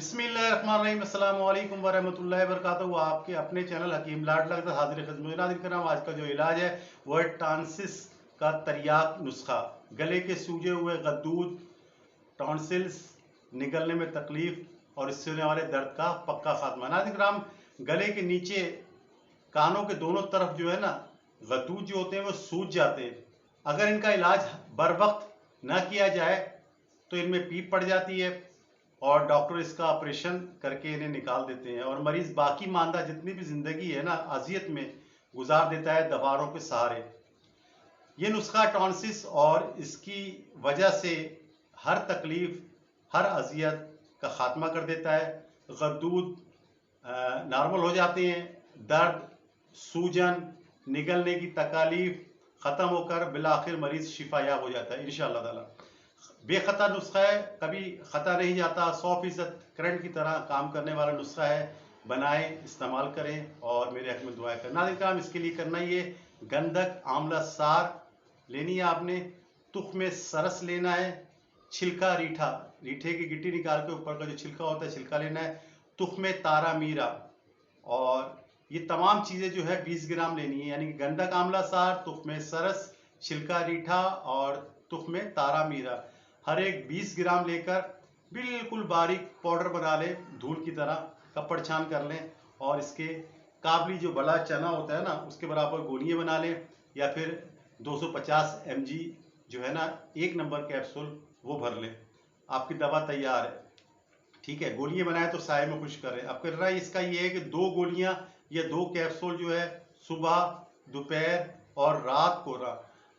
बिस्मिल्लाहिर्रहमानिर्रहीम अस्सलाम वालेकुम वरहमतुल्लाहि वबरकातुहू। आपके अपने चैनल हकीम लाड लगता हाजिर खिदमत नाज़रीन का नाम। आज का जो इलाज है वह है टॉन्सिस का तरियाक नुस्खा। गले के सूजे हुए गद्दूद, टॉन्सिल्स, निकलने में तकलीफ और इससे होने वाले दर्द का पक्का खात्मा। नाज़रीन कराम, गले के नीचे कानों के दोनों तरफ जो है ना गद्दूद जो होते हैं वो सूज जाते हैं। अगर इनका इलाज बर वक्त ना किया जाए तो इनमें पीप पड़ जाती है और डॉक्टर इसका ऑपरेशन करके इन्हें निकाल देते हैं और मरीज बाकी मानदा जितनी भी जिंदगी है ना अजियत में गुजार देता है दवारों के सहारे। ये नुस्खा टॉन्सिस और इसकी वजह से हर तकलीफ, हर अजियत का खात्मा कर देता है। गद्दूद नॉर्मल हो जाते हैं, दर्द, सूजन, निगलने की तकालीफ ख़त्म होकर बिलाखिर मरीज शिफायाब हो जाता है इंशाअल्लाह ताला। बेखतर नुस्खा है, कभी खता नहीं जाता, 100% करंट की तरह काम करने वाला नुस्खा है। बनाएं, इस्तेमाल करें और मेरे हक में दुआएं करना। काम इसके लिए करना ही है, गंधक आंवला सार लेनी है आपने, तुख्म सरस लेना है, छिलका रीठा, रीठे की गिट्टी निकाल के ऊपर का जो छिलका होता है छिलका लेना है, तुख्म तारा मीरा, और ये तमाम चीज़ें जो है 20 ग्राम लेनी है। यानी कि गंधक आंवला सार, तुख्म सरस, छिलका रीठा और तुख्म तारा मीरा, हर एक 20 ग्राम लेकर बिल्कुल बारीक पाउडर बना लें, धूल की तरह कपड़ छान कर लें और इसके काबली जो बड़ा चना होता है ना उसके बराबर गोलियां बना लें, या फिर 250 mg जो है ना 1 नंबर कैप्सूल वो भर लें। आपकी दवा तैयार है। ठीक है, गोलियां बनाए तो साय में खुश करें। अब करना इसका ये है कि 2 गोलियां या 2 कैप्सूल जो है सुबह, दोपहर और रात को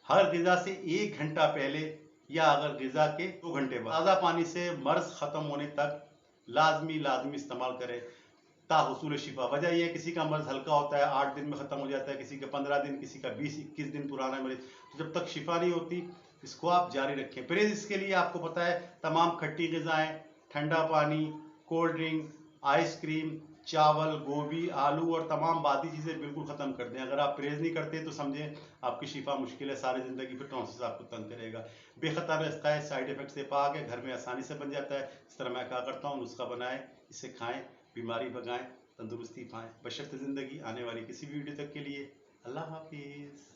हर ग़िज़ा से 1 घंटा पहले या अगर ग़िज़ा के 2 घंटे बाद ताज़ा पानी से मर्ज़ ख़त्म होने तक लाजमी इस्तेमाल करें ताहुसूल शिफा। वजह यह है किसी का मर्ज़ हल्का होता है 8 दिन में ख़त्म हो जाता है, किसी का 15 दिन, किसी का 20-21 दिन पुराना मरीज, तो जब तक शिफा नहीं होती इसको आप जारी रखें। परहेज इसके लिए आपको पता है, तमाम खट्टी ग़िज़ाएँ, ठंडा पानी, कोल्ड ड्रिंक, आइसक्रीम, चावल, गोभी, आलू और तमाम बादी चीज़ें बिल्कुल ख़त्म कर दें। अगर आप परहेज नहीं करते तो समझें आपकी शिफा मुश्किल है, सारी ज़िंदगी फिर टॉन्सिस आपको तंग करेगा। बेखतर नुस्खा है, साइड इफेक्ट से पाक है, घर में आसानी से बन जाता है। इस तरह मैं क्या करता हूँ, नुस्खा बनाएं, इसे खाएं, बीमारी भगाएं, तंदुरुस्ती पाएं। बशर्ते ज़िंदगी। आने वाली किसी भी वीडियो तक के लिए अल्लाह हाफिज़।